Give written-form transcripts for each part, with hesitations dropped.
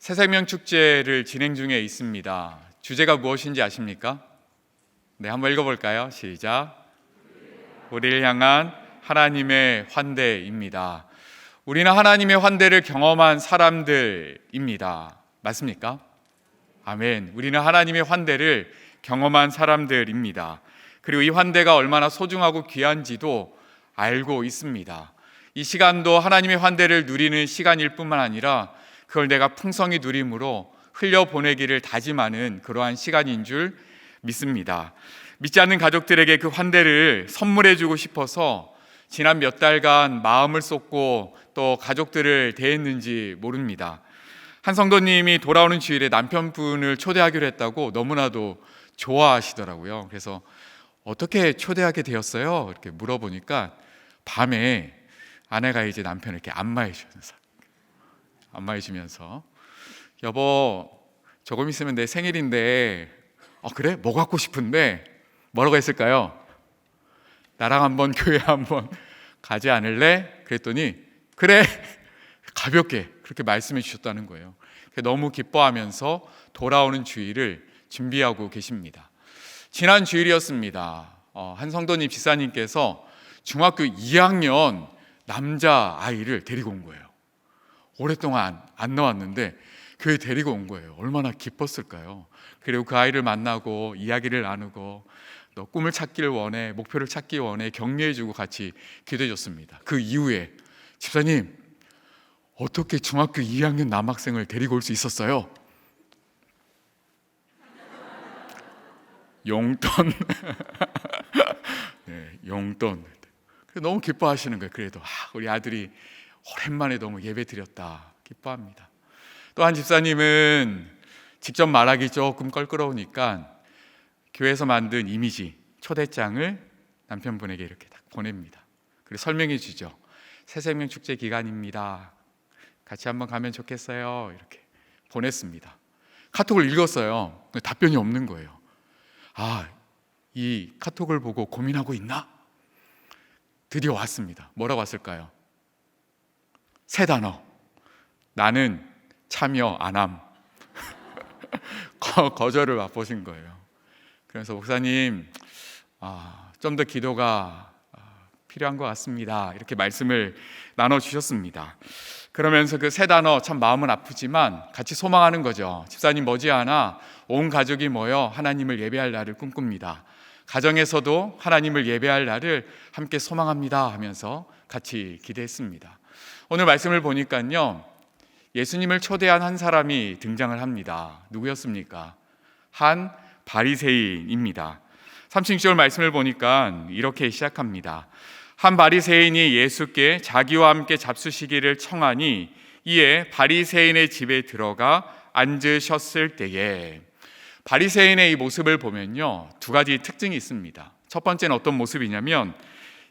새생명 축제를 진행 중에 있습니다. 주제가 무엇인지 아십니까? 네, 한번 읽어볼까요? 시작. 우리를 향한 하나님의 환대입니다. 우리는 하나님의 환대를 경험한 사람들입니다. 맞습니까? 아멘. 우리는 하나님의 환대를 경험한 사람들입니다. 그리고 이 환대가 얼마나 소중하고 귀한지도 알고 있습니다. 이 시간도 하나님의 환대를 누리는 시간일 뿐만 아니라 그걸 내가 풍성히 누림으로 흘려보내기를 다짐하는 그러한 시간인 줄 믿습니다. 믿지 않는 가족들에게 그 환대를 선물해주고 싶어서 지난 몇 달간 마음을 쏟고 또 가족들을 대했는지 모릅니다. 한 성도님이 돌아오는 주일에 남편분을 초대하기로 했다고 너무나도 좋아하시더라고요. 그래서 어떻게 초대하게 되었어요? 이렇게 물어보니까 밤에 아내가 이제 남편을 이렇게 안마해주면서 여보, 조금 있으면 내 생일인데 그래? 뭐 갖고 싶은데? 뭐라고 했을까요? 나랑 한번 교회 한번 가지 않을래? 그랬더니 그래, 가볍게 그렇게 말씀해 주셨다는 거예요. 너무 기뻐하면서 돌아오는 주일을 준비하고 계십니다. 지난 주일이었습니다. 한 성도님 집사님께서 중학교 2학년 남자아이를 데리고 온 거예요. 오랫동안 안 나왔는데 교회 데리고 온 거예요. 얼마나 기뻤을까요? 그리고 그 아이를 만나고 이야기를 나누고 너 꿈을 찾기를 원해, 목표를 찾기 원해 격려해주고 같이 기도해줬습니다. 그 이후에 집사님, 어떻게 중학교 2학년 남학생을 데리고 올 수 있었어요? 용돈. 네, 용돈. 너무 기뻐하시는 거예요. 그래도 우리 아들이 오랜만에 너무 예배 드렸다 기뻐합니다. 또 한 집사님은 직접 말하기 조금 껄끄러우니까 교회에서 만든 이미지 초대장을 남편분에게 이렇게 딱 보냅니다. 그리고 설명해 주죠. 새생명 축제 기간입니다. 같이 한번 가면 좋겠어요. 이렇게 보냈습니다. 카톡을 읽었어요. 답변이 없는 거예요. 이 카톡을 보고 고민하고 있나? 드디어 왔습니다. 뭐라고 왔을까요? 세 단어. 나는 참여 안함. 거절을 맛보신 거예요. 그래서 목사님, 좀 더 기도가 필요한 것 같습니다. 이렇게 말씀을 나눠주셨습니다. 그러면서 그 세 단어 참 마음은 아프지만 같이 소망하는 거죠. 집사님 머지않아 온 가족이 모여 하나님을 예배할 날을 꿈꿉니다. 가정에서도 하나님을 예배할 날을 함께 소망합니다 하면서 같이 기대했습니다. 오늘 말씀을 보니까요, 예수님을 초대한 한 사람이 등장을 합니다. 누구였습니까? 한 바리새인입니다. 36절 말씀을 보니까 이렇게 시작합니다. 한 바리새인이 예수께 자기와 함께 잡수시기를 청하니 이에 바리새인의 집에 들어가 앉으셨을 때에, 바리새인의 이 모습을 보면요, 두 가지 특징이 있습니다. 첫 번째는 어떤 모습이냐면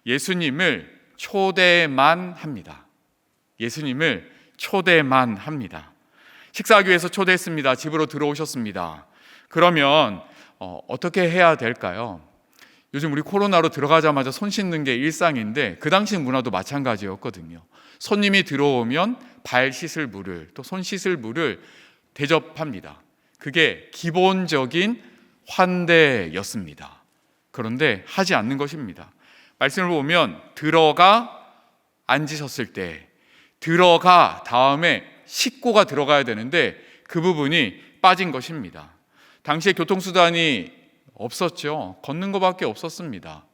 예수님을 초대만 합니다. 예수님을 초대만 합니다. 식사하기 위해서 초대했습니다. 집으로 들어오셨습니다. 그러면 어떻게 해야 될까요? 요즘 우리 코로나로 들어가자마자 손 씻는 게 일상인데 그 당시 문화도 마찬가지였거든요. 손님이 들어오면 발 씻을 물을, 또 손 씻을 물을 대접합니다. 그게 기본적인 환대였습니다. 그런데 하지 않는 것입니다. 말씀을 보면 들어가 앉으셨을 때, 들어가 다음에 씻고가 들어가야 되는데 그 부분이 빠진 것입니다. 당시에 교통수단이 없었죠. 걷는 것밖에 없었습니다.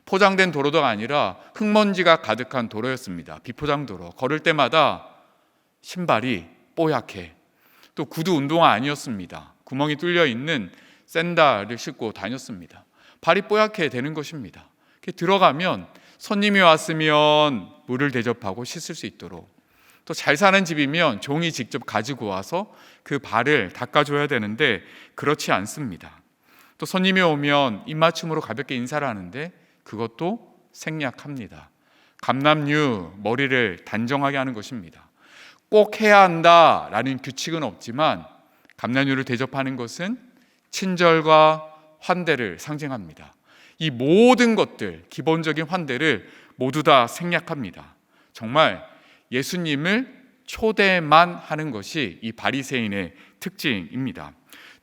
포장된 도로가 아니라 흙먼지가 가득한 도로였습니다. 비포장도로. 걸을 때마다 신발이 뽀얗게, 또 구두 운동화 아니었습니다. 구멍이 뚫려 있는 샌들을 신고 다녔습니다. 발이 뽀얗게 되는 것입니다. 들어가면 손님이 왔으면 물을 대접하고 씻을 수 있도록, 또 잘 사는 집이면 종이 직접 가지고 와서 그 발을 닦아줘야 되는데 그렇지 않습니다. 또 손님이 오면 입맞춤으로 가볍게 인사를 하는데 그것도 생략합니다. 감남류, 머리를 단정하게 하는 것입니다. 꼭 해야 한다라는 규칙은 없지만 감남류를 대접하는 것은 친절과 환대를 상징합니다. 이 모든 것들, 기본적인 환대를 모두 다 생략합니다. 정말 예수님을 초대만 하는 것이 이 바리새인의 특징입니다.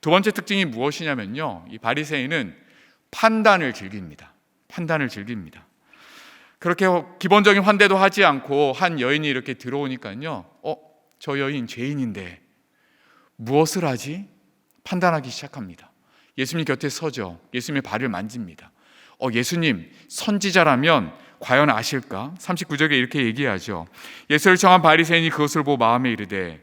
두 번째 특징이 무엇이냐면요, 이 바리새인은 판단을 즐깁니다. 판단을 즐깁니다. 그렇게 기본적인 환대도 하지 않고 한 여인이 이렇게 들어오니까요, 저 여인 죄인인데 무엇을 하지? 판단하기 시작합니다. 예수님 곁에 서죠. 예수님의 발을 만집니다. 예수님 선지자라면 과연 아실까? 39절에 이렇게 얘기하죠. 예수를 청한 바리새인이 그것을 보고 마음에 이르되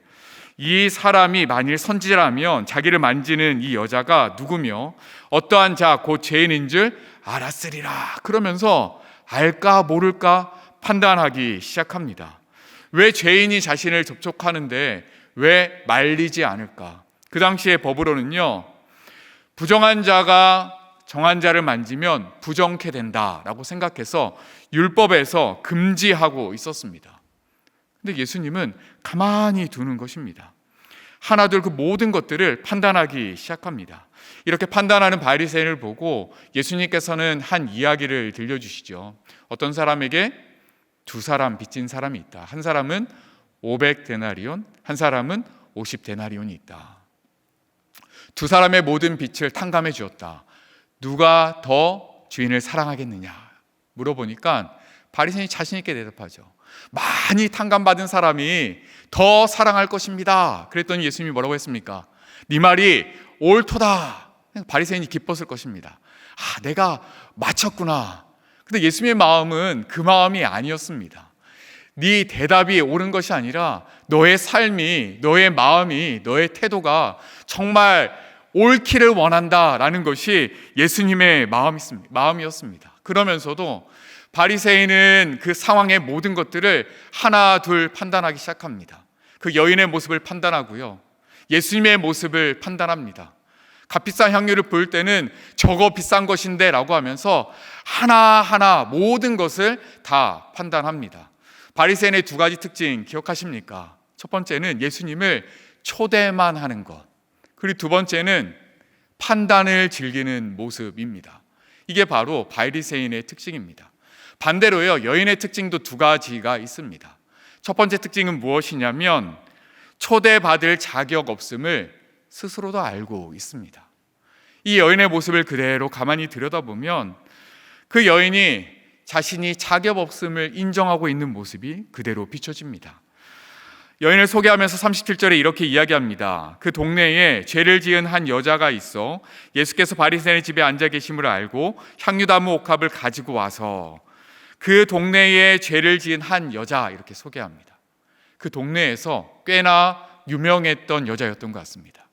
이 사람이 만일 선지자라면 자기를 만지는 이 여자가 누구며 어떠한 자 곧 죄인인 줄 알았으리라. 그러면서 알까 모를까 판단하기 시작합니다. 왜 죄인이 자신을 접촉하는데 왜 말리지 않을까? 그 당시의 법으로는요, 부정한 자가 정한 자를 만지면 부정케 된다라고 생각해서 율법에서 금지하고 있었습니다. 근데 예수님은 가만히 두는 것입니다. 하나둘 그 모든 것들을 판단하기 시작합니다. 이렇게 판단하는 바리새인을 보고 예수님께서는 한 이야기를 들려주시죠. 어떤 사람에게 두 사람 빚진 사람이 있다. 한 사람은 500데나리온, 한 사람은 50데나리온이 있다. 두 사람의 모든 빚을 탕감해 주었다. 누가 더 주인을 사랑하겠느냐 물어보니까 바리새인이 자신 있게 대답하죠. 많이 탕감받은 사람이 더 사랑할 것입니다. 그랬더니 예수님이 뭐라고 했습니까? 네 말이 옳도다. 바리새인이 기뻤을 것입니다. 내가 맞췄구나. 근데 예수님의 마음은 그 마음이 아니었습니다. 네 대답이 옳은 것이 아니라 너의 삶이, 너의 마음이, 너의 태도가 정말 옳기를 원한다라는 것이 예수님의 마음이었습니다. 그러면서도 바리새인은 그 상황의 모든 것들을 하나 둘 판단하기 시작합니다. 그 여인의 모습을 판단하고요, 예수님의 모습을 판단합니다. 값비싼 향유를 볼 때는 저거 비싼 것인데 라고 하면서 하나하나 모든 것을 다 판단합니다. 바리새인의 두 가지 특징 기억하십니까? 첫 번째는 예수님을 초대만 하는 것, 그리고 두 번째는 판단을 즐기는 모습입니다. 이게 바로 바리새인의 특징입니다. 반대로요, 여인의 특징도 두 가지가 있습니다. 첫 번째 특징은 무엇이냐면 초대받을 자격 없음을 스스로도 알고 있습니다. 이 여인의 모습을 그대로 가만히 들여다보면 그 여인이 자신이 자격 없음을 인정하고 있는 모습이 그대로 비춰집니다. 여인을 소개하면서 37절에 이렇게 이야기합니다. 그 동네에 죄를 지은 한 여자가 있어 예수께서 바리새인의 집에 앉아 계심을 알고 향유나무 옥합을 가지고 와서 그 동네에 죄를 지은 한 여자, 이렇게 소개합니다. 그 동네에서 꽤나 유명했던 여자였던 것 같습니다.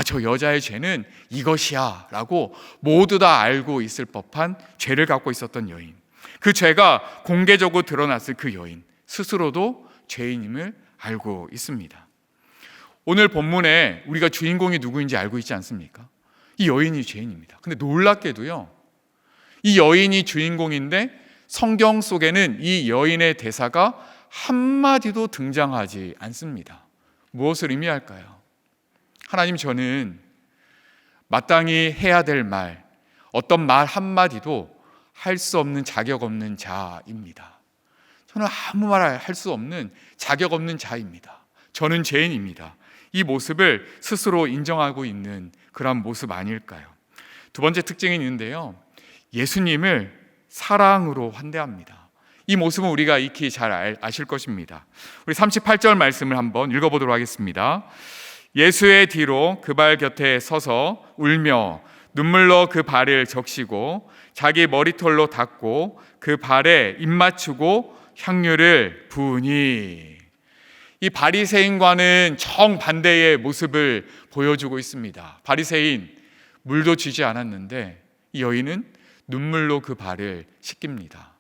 저 여자의 죄는 이것이야 라고 모두 다 알고 있을 법한 죄를 갖고 있었던 여인, 그 죄가 공개적으로 드러났을 그 여인 스스로도 죄인임을 알고 있습니다. 오늘 본문에 우리가 주인공이 누구인지 알고 있지 않습니까? 이 여인이 죄인입니다. 근데 놀랍게도요, 이 여인이 주인공인데 성경 속에는 이 여인의 대사가 한마디도 등장하지 않습니다. 무엇을 의미할까요? 하나님, 저는 마땅히 해야 될 말, 어떤 말 한마디도 할 수 없는 자격 없는 자입니다. 저는 아무 말 할 수 없는 자격 없는 자입니다. 저는 죄인입니다. 이 모습을 스스로 인정하고 있는 그런 모습 아닐까요? 두 번째 특징이 있는데요, 예수님을 사랑으로 환대합니다. 이 모습은 우리가 익히 잘 아실 것입니다. 우리 38절 말씀을 한번 읽어보도록 하겠습니다. 예수의 뒤로 그 발 곁에 서서 울며 눈물로 그 발을 적시고 자기 머리털로 닦고 그 발에 입 맞추고 향유를 부으니, 이 바리새인과는 정반대의 모습을 보여주고 있습니다. 바리새인 물도 주지 않았는데 이 여인은 눈물로 그 발을 씻깁니다.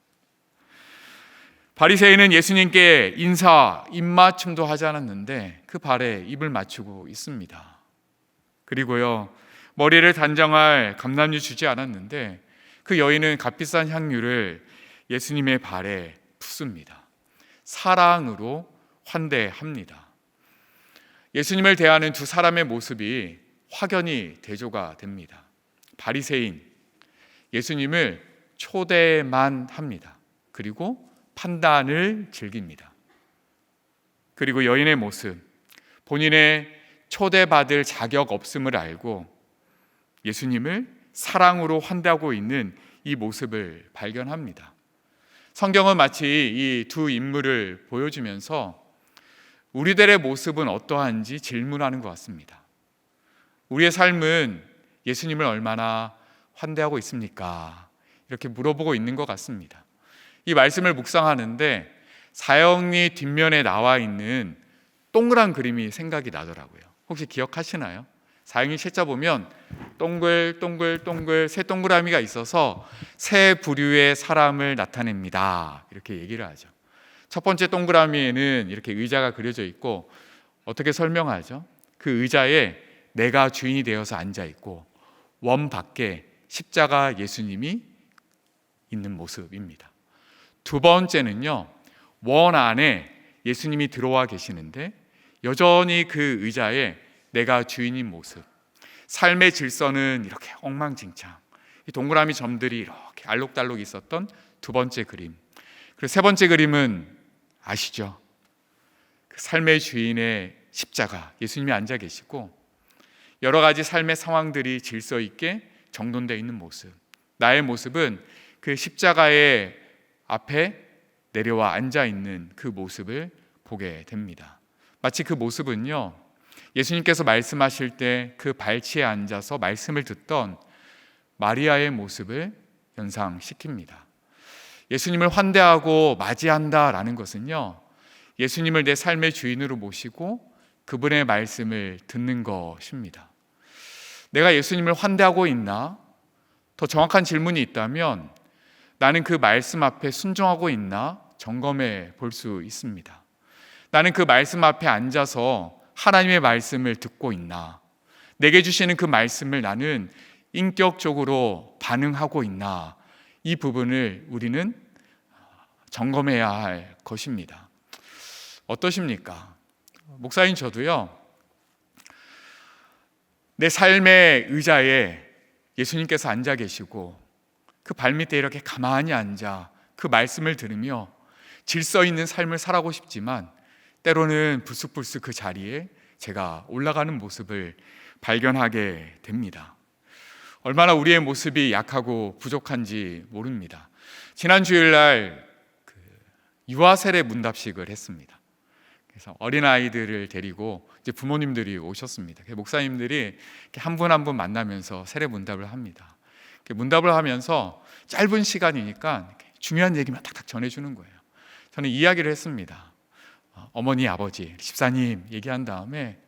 바리새인은 예수님께 인사, 입맞춤도 하지 않았는데 그 발에 입을 맞추고 있습니다. 그리고요, 머리를 단정할 감람유 주지 않았는데 그 여인은 값비싼 향유를 예수님의 발에 붓습니다. 사랑으로 환대합니다. 예수님을 대하는 두 사람의 모습이 확연히 대조가 됩니다. 바리새인, 예수님을 초대만 합니다. 그리고 판단을 즐깁니다. 그리고 여인의 모습, 본인의 초대받을 자격 없음을 알고 예수님을 사랑으로 환대하고 있는 이 모습을 발견합니다. 성경은 마치 이 두 인물을 보여주면서 우리들의 모습은 어떠한지 질문하는 것 같습니다. 우리의 삶은 예수님을 얼마나 환대하고 있습니까? 이렇게 물어보고 있는 것 같습니다. 이 말씀을 묵상하는데 사형리 뒷면에 나와 있는 동그란 그림이 생각이 나더라고요. 혹시 기억하시나요? 사형리 책자 보면 동글동글동글 세 동그라미가 있어서 세 부류의 사람을 나타냅니다. 이렇게 얘기를 하죠. 첫 번째 동그라미에는 이렇게 의자가 그려져 있고 어떻게 설명하죠? 그 의자에 내가 주인이 되어서 앉아 있고 원 밖에 십자가 예수님이 있는 모습입니다. 두 번째는요, 원 안에 예수님이 들어와 계시는데 여전히 그 의자에 내가 주인인 모습, 삶의 질서는 이렇게 엉망진창, 이 동그라미 점들이 이렇게 알록달록 있었던 두 번째 그림. 그리고 세 번째 그림은 아시죠? 그 삶의 주인의 십자가, 예수님이 앉아 계시고 여러 가지 삶의 상황들이 질서 있게 정돈되어 있는 모습, 나의 모습은 그 십자가의 앞에 내려와 앉아 있는 그 모습을 보게 됩니다. 마치 그 모습은요, 예수님께서 말씀하실 때 그 발치에 앉아서 말씀을 듣던 마리아의 모습을 연상시킵니다. 예수님을 환대하고 맞이한다라는 것은요, 예수님을 내 삶의 주인으로 모시고 그분의 말씀을 듣는 것입니다. 내가 예수님을 환대하고 있나? 더 정확한 질문이 있다면 나는 그 말씀 앞에 순종하고 있나? 점검해 볼 수 있습니다. 나는 그 말씀 앞에 앉아서 하나님의 말씀을 듣고 있나? 내게 주시는 그 말씀을 나는 인격적으로 반응하고 있나? 이 부분을 우리는 점검해야 할 것입니다. 어떠십니까? 목사인 저도요, 내 삶의 의자에 예수님께서 앉아 계시고 그 발밑에 이렇게 가만히 앉아 그 말씀을 들으며 질서 있는 삶을 살아가고 싶지만 때로는 불쑥불쑥 그 자리에 제가 올라가는 모습을 발견하게 됩니다. 얼마나 우리의 모습이 약하고 부족한지 모릅니다. 지난 주일날 유아 세례 문답식을 했습니다. 그래서 어린아이들을 데리고 이제 부모님들이 오셨습니다. 목사님들이 한 분 한 분 만나면서 세례 문답을 합니다. 문답을 하면서 짧은 시간이니까 중요한 얘기만 탁탁 전해주는 거예요. 저는 이야기를 했습니다. 어머니, 아버지, 집사님 얘기한 다음에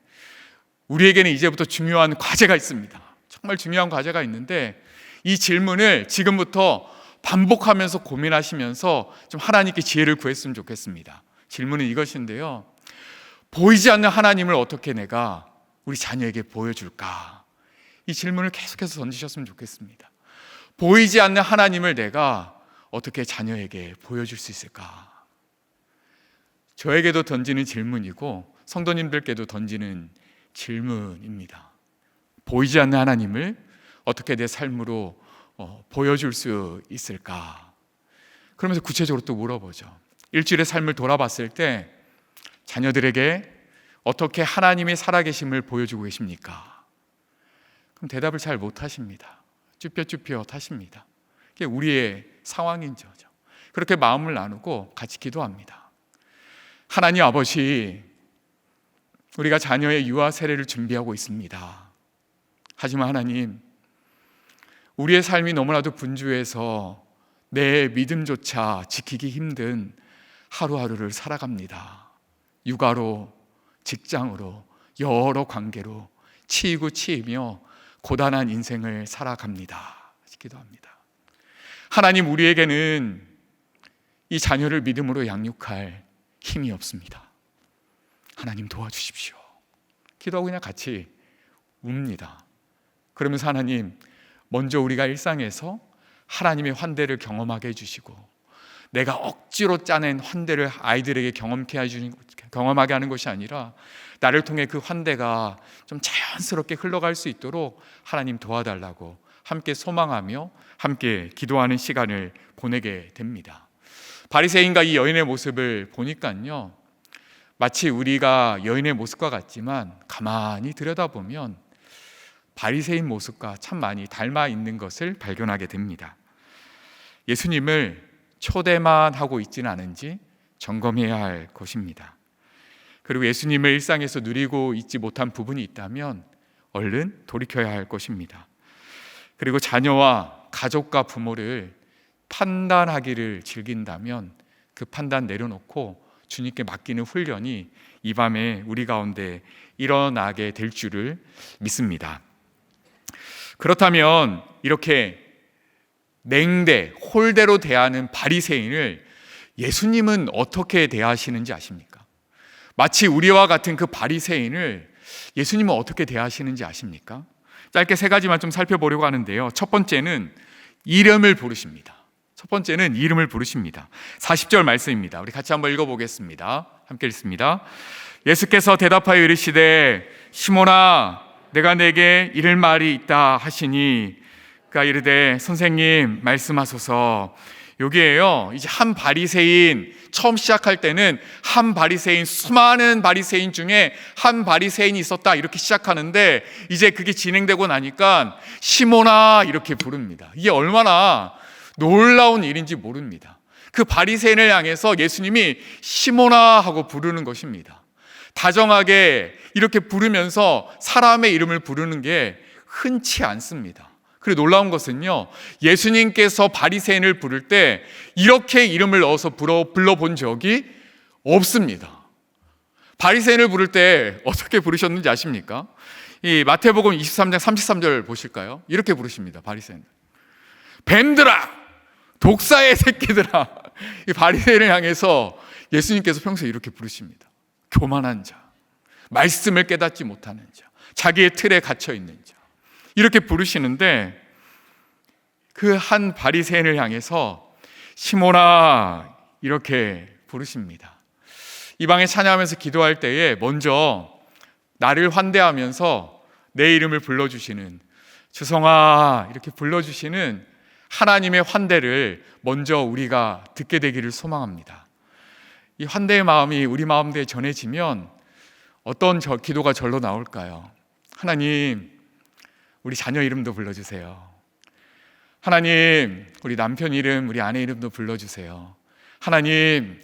우리에게는 이제부터 중요한 과제가 있습니다. 정말 중요한 과제가 있는데 이 질문을 지금부터 반복하면서 고민하시면서 좀 하나님께 지혜를 구했으면 좋겠습니다. 질문은 이것인데요, 보이지 않는 하나님을 어떻게 내가 우리 자녀에게 보여줄까? 이 질문을 계속해서 던지셨으면 좋겠습니다. 보이지 않는 하나님을 내가 어떻게 자녀에게 보여줄 수 있을까? 저에게도 던지는 질문이고 성도님들께도 던지는 질문입니다. 보이지 않는 하나님을 어떻게 내 삶으로 보여줄 수 있을까? 그러면서 구체적으로 또 물어보죠. 일주일의 삶을 돌아봤을 때 자녀들에게 어떻게 하나님의 살아계심을 보여주고 계십니까? 그럼 대답을 잘 못하십니다. 쭈뼛쭈뼛 하십니다. 그게 우리의 상황인 거죠. 그렇게 마음을 나누고 같이 기도합니다. 하나님 아버지, 우리가 자녀의 유아 세례를 준비하고 있습니다. 하지만 하나님, 우리의 삶이 너무나도 분주해서 내 믿음조차 지키기 힘든 하루하루를 살아갑니다. 육아로, 직장으로, 여러 관계로 치이고 치이며 고단한 인생을 살아갑니다. 기도합니다. 하나님, 우리에게는 이 자녀를 믿음으로 양육할 힘이 없습니다. 하나님 도와주십시오. 기도하고 그냥 같이 웁니다. 그러면서 하나님, 먼저 우리가 일상에서 하나님의 환대를 경험하게 해주시고 내가 억지로 짜낸 환대를 아이들에게 경험하게 하는 것이 아니라 나를 통해 그 환대가 좀 자연스럽게 흘러갈 수 있도록 하나님 도와달라고 함께 소망하며 함께 기도하는 시간을 보내게 됩니다. 바리새인과 이 여인의 모습을 보니까요, 마치 우리가 여인의 모습과 같지만 가만히 들여다보면 바리새인 모습과 참 많이 닮아 있는 것을 발견하게 됩니다. 예수님을 초대만 하고 있지는 않은지 점검해야 할 것입니다. 그리고 예수님을 일상에서 누리고 있지 못한 부분이 있다면 얼른 돌이켜야 할 것입니다. 그리고 자녀와 가족과 부모를 판단하기를 즐긴다면 그 판단 내려놓고 주님께 맡기는 훈련이 이 밤에 우리 가운데 일어나게 될 줄을 믿습니다. 그렇다면 이렇게 냉대, 홀대로 대하는 바리새인을 예수님은 어떻게 대하시는지 아십니까? 마치 우리와 같은 그 바리새인을 예수님은 어떻게 대하시는지 아십니까? 짧게 세 가지만 좀 살펴보려고 하는데요. 첫 번째는 이름을 부르십니다. 40절 말씀입니다. 우리 같이 한번 읽어보겠습니다. 함께 읽습니다. 예수께서 대답하여 이르시되 시몬아 내가 내게 이를 말이 있다 하시니 그가 이르되 선생님 말씀하소서. 여기에요. 이제 한 바리새인, 처음 시작할 때는 한 바리새인, 수많은 바리새인 중에 한 바리새인이 있었다 이렇게 시작하는데 이제 그게 진행되고 나니까 시몬아 이렇게 부릅니다. 이게 얼마나 놀라운 일인지 모릅니다. 그 바리새인을 향해서 예수님이 시몬아 하고 부르는 것입니다. 다정하게 이렇게 부르면서 사람의 이름을 부르는 게 흔치 않습니다. 그리고 놀라운 것은요, 예수님께서 바리새인을 부를 때 이렇게 이름을 넣어서 불러본 적이 없습니다. 바리새인을 부를 때 어떻게 부르셨는지 아십니까? 이 마태복음 23장 33절 보실까요? 이렇게 부르십니다. 바리새인 뱀들아, 독사의 새끼들아. 이 바리새인을 향해서 예수님께서 평소에 이렇게 부르십니다. 교만한 자, 말씀을 깨닫지 못하는 자, 자기의 틀에 갇혀 있는 자, 이렇게 부르시는데 그 한 바리새인을 향해서 시몬아 이렇게 부르십니다. 이 방에 찬양하면서 기도할 때에 먼저 나를 환대하면서 내 이름을 불러주시는 주성아 이렇게 불러주시는 하나님의 환대를 먼저 우리가 듣게 되기를 소망합니다. 이 환대의 마음이 우리 마음대에 전해지면 어떤 기도가 절로 나올까요? 하나님, 우리 자녀 이름도 불러주세요. 하나님, 우리 남편 이름, 우리 아내 이름도 불러주세요. 하나님,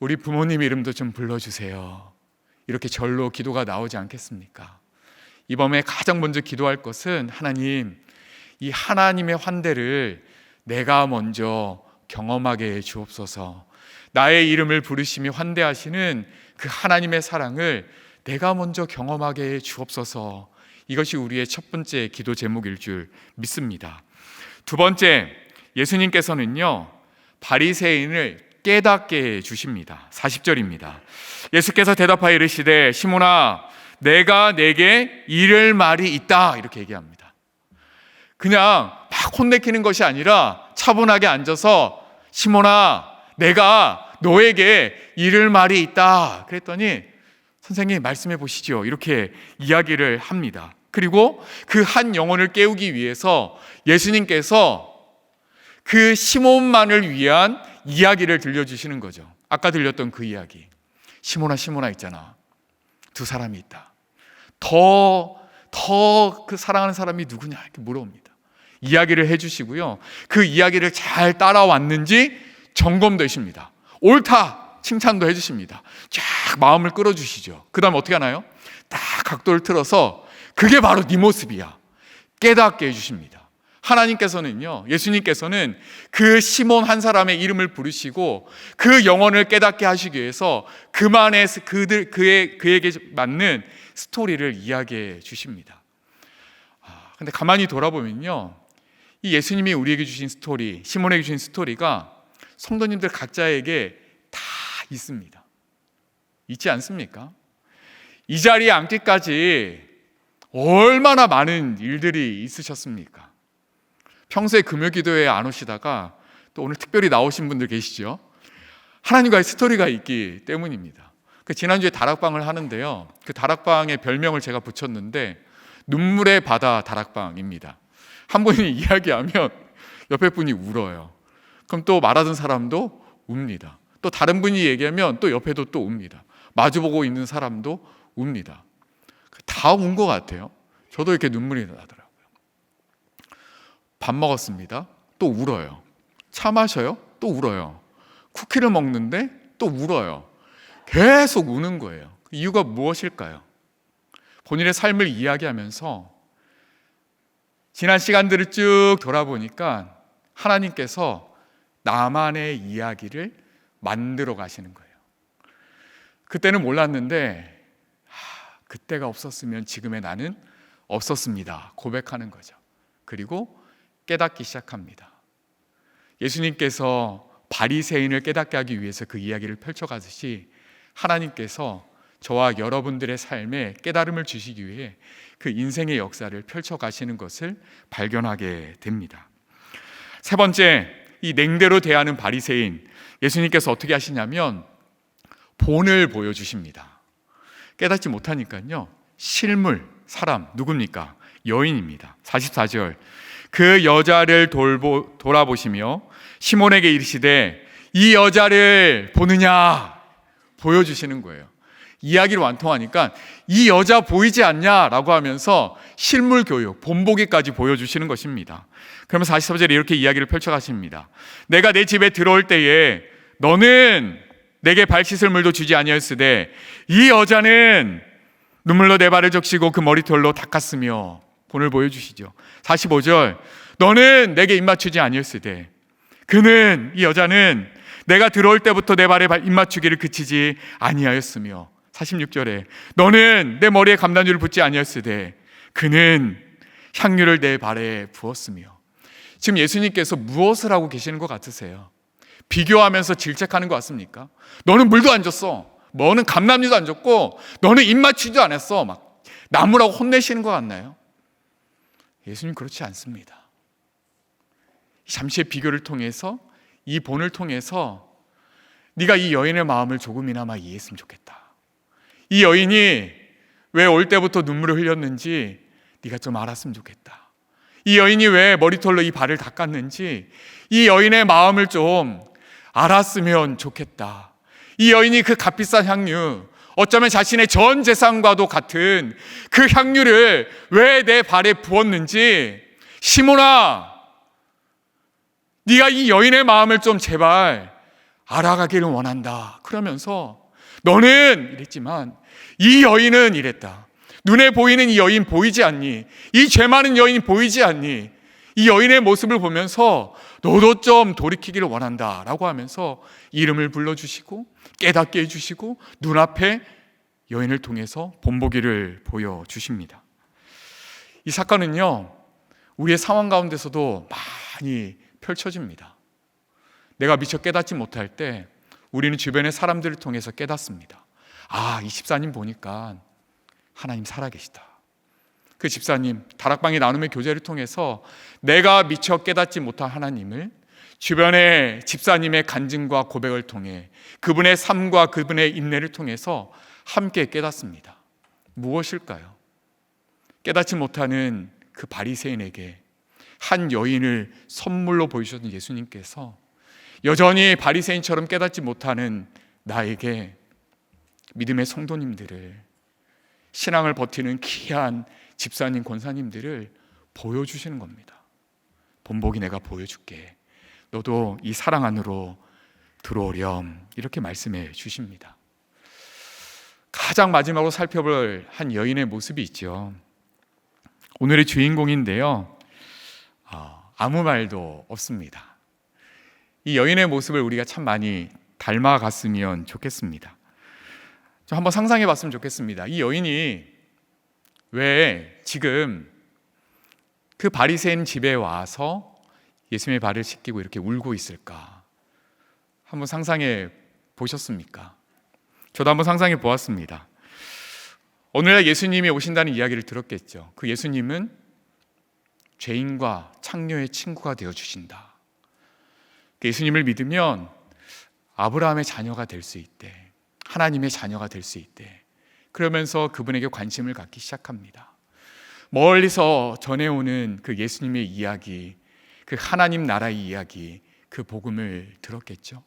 우리 부모님 이름도 좀 불러주세요. 이렇게 절로 기도가 나오지 않겠습니까? 이 밤에 가장 먼저 기도할 것은 하나님, 이 하나님의 환대를 내가 먼저 경험하게 해 주옵소서. 나의 이름을 부르시며 환대하시는 그 하나님의 사랑을 내가 먼저 경험하게 해 주옵소서. 이것이 우리의 첫 번째 기도 제목일 줄 믿습니다. 두 번째, 예수님께서는요 바리새인을 깨닫게 해 주십니다. 40절입니다. 예수께서 대답하여 이르시되 시몬아 내가 내게 이를 말이 있다 이렇게 얘기합니다. 그냥 막 혼내키는 것이 아니라 차분하게 앉아서 시몬아 내가 너에게 이를 말이 있다 그랬더니 선생님 말씀해 보시죠 이렇게 이야기를 합니다. 그리고 그 한 영혼을 깨우기 위해서 예수님께서 그 시몬만을 위한 이야기를 들려주시는 거죠. 아까 들렸던 그 이야기. 시몬아 시몬아 있잖아. 두 사람이 있다. 더 그 사랑하는 사람이 누구냐 이렇게 물어봅니다. 이야기를 해주시고요. 그 이야기를 잘 따라왔는지 점검되십니다. 옳다 칭찬도 해주십니다. 쫙 마음을 끌어주시죠. 그 다음 어떻게 하나요? 딱 각도를 틀어서 그게 바로 네 모습이야 깨닫게 해주십니다. 하나님께서는요 예수님께서는 그 시몬 한 사람의 이름을 부르시고 그 영혼을 깨닫게 하시기 위해서 그만의 그에게 맞는 스토리를 이야기해 주십니다. 근데 가만히 돌아보면요 이 예수님이 우리에게 주신 스토리, 시몬에게 주신 스토리가 성도님들 각자에게 다 있습니다. 있지 않습니까? 이 자리에 앉기까지 얼마나 많은 일들이 있으셨습니까? 평소에 금요기도회에 안 오시다가 또 오늘 특별히 나오신 분들 계시죠? 하나님과의 스토리가 있기 때문입니다. 지난주에 다락방을 하는데요 그 다락방의 별명을 제가 붙였는데 눈물의 바다 다락방입니다. 한 분이 이야기하면 옆에 분이 울어요. 그럼 또 말하던 사람도 웁니다. 또 다른 분이 얘기하면 또 옆에도 또 웁니다. 마주보고 있는 사람도 웁니다. 다 운 것 같아요. 저도 이렇게 눈물이 나더라고요. 밥 먹었습니다. 또 울어요. 차 마셔요. 또 울어요. 쿠키를 먹는데 또 울어요. 계속 우는 거예요. 이유가 무엇일까요? 본인의 삶을 이야기하면서 지난 시간들을 쭉 돌아보니까 하나님께서 나만의 이야기를 만들어 가시는 거예요. 그때는 몰랐는데 그때가 없었으면 지금의 나는 없었습니다. 고백하는 거죠. 그리고 깨닫기 시작합니다. 예수님께서 바리새인을 깨닫게 하기 위해서 그 이야기를 펼쳐가듯이 하나님께서 저와 여러분들의 삶에 깨달음을 주시기 위해 그 인생의 역사를 펼쳐가시는 것을 발견하게 됩니다. 세 번째, 이 냉대로 대하는 바리새인, 예수님께서 어떻게 하시냐면 본을 보여주십니다. 깨닫지 못하니까요, 실물, 사람, 누굽니까? 여인입니다. 44절, 그 여자를 돌아보시며 시몬에게 이르시되 이 여자를 보느냐, 보여주시는 거예요. 이야기를 완통하니까 이 여자 보이지 않냐라고 하면서 실물 교육, 본보기까지 보여주시는 것입니다. 그러면 44절에 이렇게 이야기를 펼쳐가십니다. 내가 내 집에 들어올 때에 너는 내게 발 씻을 물도 주지 아니하였으되 이 여자는 눈물로 내 발을 적시고 그 머리털로 닦았으며, 본을 보여주시죠. 45절, 너는 내게 입맞추지 아니하였으되 그는, 이 여자는 내가 들어올 때부터 내 발에 입맞추기를 그치지 아니하였으며, 46절에 너는 내 머리에 감단유를 붓지 아니하였으되 그는 향유를 내 발에 부었으며. 지금 예수님께서 무엇을 하고 계시는 것 같으세요? 비교하면서 질책하는 것 같습니까? 너는 물도 안 줬어, 너는 감람유도 안 줬고 너는 입맞추지도 않았어, 막 나무라고 혼내시는 것 같나요? 예수님 그렇지 않습니다. 잠시의 비교를 통해서, 이 본을 통해서 네가 이 여인의 마음을 조금이나마 이해했으면 좋겠다. 이 여인이 왜 올 때부터 눈물을 흘렸는지 네가 좀 알았으면 좋겠다. 이 여인이 왜 머리털로 이 발을 닦았는지 이 여인의 마음을 좀 알았으면 좋겠다. 이 여인이 그 값비싼 향유, 어쩌면 자신의 전 재산과도 같은 그 향유를 왜 내 발에 부었는지, 시몬아, 네가 이 여인의 마음을 좀 제발 알아가기를 원한다. 그러면서 너는 이랬지만 이 여인은 이랬다. 눈에 보이는 이 여인 보이지 않니? 이 죄 많은 여인 보이지 않니? 이 여인의 모습을 보면서 너도 좀 돌이키기를 원한다 라고 하면서 이름을 불러주시고 깨닫게 해주시고 눈앞에 여인을 통해서 본보기를 보여주십니다. 이 사건은요, 우리의 상황 가운데서도 많이 펼쳐집니다. 내가 미처 깨닫지 못할 때 우리는 주변의 사람들을 통해서 깨닫습니다. 아, 이 집사님 보니까 하나님 살아계시다. 그 집사님 다락방의 나눔의 교제를 통해서 내가 미처 깨닫지 못한 하나님을 주변의 집사님의 간증과 고백을 통해 그분의 삶과 그분의 인내를 통해서 함께 깨닫습니다. 무엇일까요? 깨닫지 못하는 그 바리새인에게 한 여인을 선물로 보여주셨던 예수님께서 여전히 바리새인처럼 깨닫지 못하는 나에게, 믿음의 성도님들을, 신앙을 버티는 귀한 집사님, 권사님들을 보여주시는 겁니다. 본보기 내가 보여줄게. 너도 이 사랑 안으로 들어오렴. 이렇게 말씀해 주십니다. 가장 마지막으로 살펴볼 한 여인의 모습이 있죠. 오늘의 주인공인데요, 아무 말도 없습니다. 이 여인의 모습을 우리가 참 많이 닮아갔으면 좋겠습니다. 좀 한번 상상해 봤으면 좋겠습니다. 이 여인이 왜 지금 그 바리새인 집에 와서 예수님의 발을 씻기고 이렇게 울고 있을까? 한번 상상해 보셨습니까? 저도 한번 상상해 보았습니다. 오늘날 예수님이 오신다는 이야기를 들었겠죠. 그 예수님은 죄인과 창녀의 친구가 되어주신다. 예수님을 믿으면 아브라함의 자녀가 될 수 있대. 하나님의 자녀가 될 수 있대. 그러면서 그분에게 관심을 갖기 시작합니다. 멀리서 전해오는 그 예수님의 이야기, 그 하나님 나라의 이야기, 그 복음을 들었겠죠.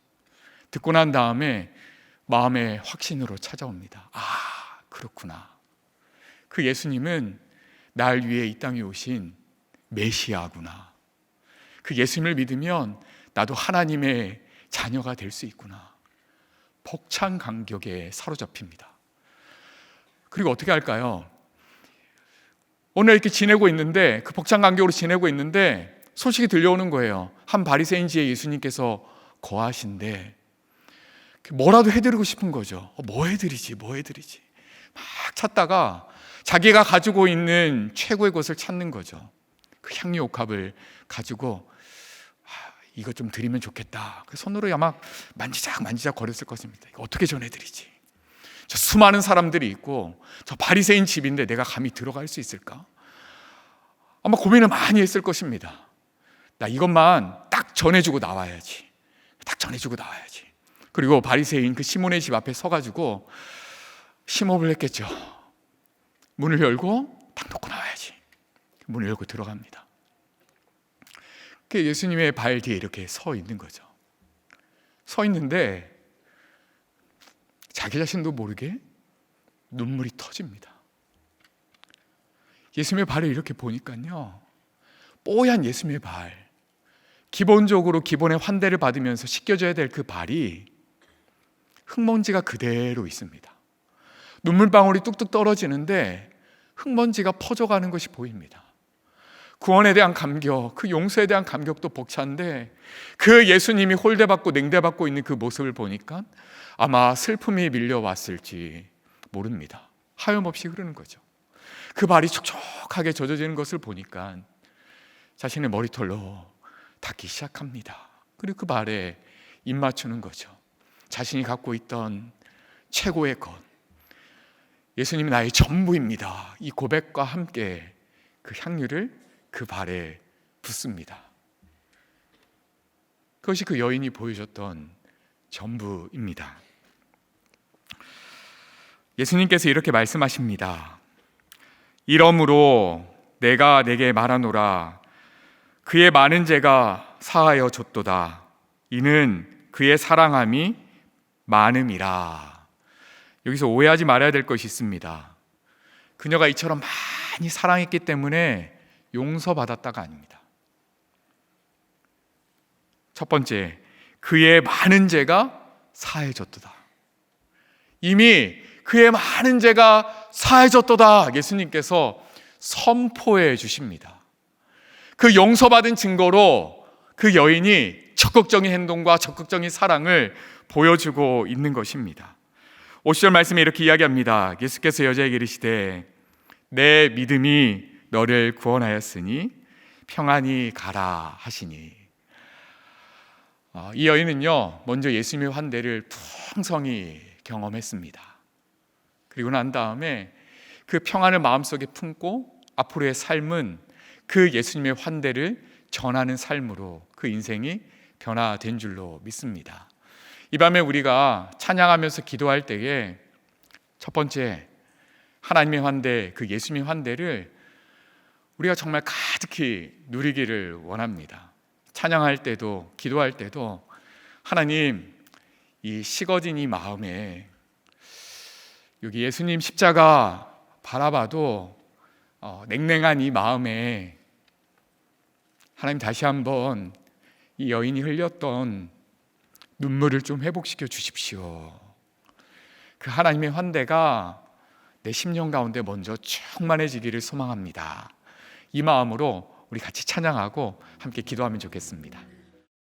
듣고 난 다음에 마음의 확신으로 찾아옵니다. 아, 그렇구나. 그 예수님은 날 위해 이 땅에 오신 메시아구나. 그 예수님을 믿으면 나도 하나님의 자녀가 될 수 있구나. 벅찬 감격에 사로잡힙니다. 그리고 어떻게 할까요? 오늘 이렇게 지내고 있는데, 그 벅찬 감격으로 지내고 있는데 소식이 들려오는 거예요. 한 바리새인지에 예수님께서 거하신데 뭐라도 해드리고 싶은 거죠. 뭐 해드리지 막 찾다가 자기가 가지고 있는 최고의 것을 찾는 거죠. 그 향유 옥합을 가지고 이거 좀 드리면 좋겠다. 그 손으로 아마 만지작 거렸을 것입니다. 이거 어떻게 전해드리지? 저 수많은 사람들이 있고 저 바리새인 집인데 내가 감히 들어갈 수 있을까? 아마 고민을 많이 했을 것입니다. 나 이것만 딱 전해주고 나와야지. 그리고 바리새인 그 시몬의 집 앞에 서가지고 심호흡을 했겠죠. 문을 열고 딱 놓고 나와야지. 문을 열고 들어갑니다. 그 예수님의 발 뒤에 이렇게 서 있는 거죠. 서 있는데 자기 자신도 모르게 눈물이 터집니다. 예수님의 발을 이렇게 보니까요, 뽀얀 예수님의 발, 기본적으로 기본의 환대를 받으면서 씻겨져야 될 그 발이 흙먼지가 그대로 있습니다. 눈물방울이 뚝뚝 떨어지는데 흙먼지가 퍼져가는 것이 보입니다. 구원에 대한 감격, 그 용서에 대한 감격도 벅찬데 그 예수님이 홀대받고 냉대받고 있는 그 모습을 보니까 아마 슬픔이 밀려왔을지 모릅니다. 하염없이 흐르는 거죠. 그 발이 촉촉하게 젖어지는 것을 보니까 자신의 머리털로 닦기 시작합니다. 그리고 그 발에 입 맞추는 거죠. 자신이 갖고 있던 최고의 것, 예수님이 나의 전부입니다. 이 고백과 함께 그 향유를 그 발에 붓습니다. 그것이 그 여인이 보여줬던 전부입니다. 예수님께서 이렇게 말씀하십니다. 이러므로 내가 내게 말하노라. 그의 많은 죄가 사하여 줬도다. 이는 그의 사랑함이 많음이라. 여기서 오해하지 말아야 될 것이 있습니다. 그녀가 이처럼 많이 사랑했기 때문에 용서받았다가 아닙니다. 첫 번째, 그의 많은 죄가 사해졌도다. 이미 그의 많은 죄가 사해졌도다 예수님께서 선포해 주십니다. 그 용서받은 증거로 그 여인이 적극적인 행동과 적극적인 사랑을 보여주고 있는 것입니다. 5절 말씀에 이렇게 이야기합니다. 예수께서 여자에게 이르시되 내 믿음이 너를 구원하였으니 평안히 가라 하시니. 이 여인은요, 먼저 예수님의 환대를 풍성히 경험했습니다. 그리고 난 다음에 그 평안을 마음속에 품고 앞으로의 삶은 그 예수님의 환대를 전하는 삶으로 그 인생이 변화된 줄로 믿습니다. 이 밤에 우리가 찬양하면서 기도할 때에 첫 번째, 하나님의 환대, 그 예수님의 환대를 우리가 정말 가득히 누리기를 원합니다. 찬양할 때도 기도할 때도 하나님, 이 식어진 이 마음에 여기 예수님 십자가 바라봐도 냉랭한 이 마음에 하나님 다시 한번 이 여인이 흘렸던 눈물을 좀 회복시켜 주십시오. 그 하나님의 환대가 내 심령 가운데 먼저 충만해지기를 소망합니다. 이 마음으로 우리 같이 찬양하고 함께 기도하면 좋겠습니다.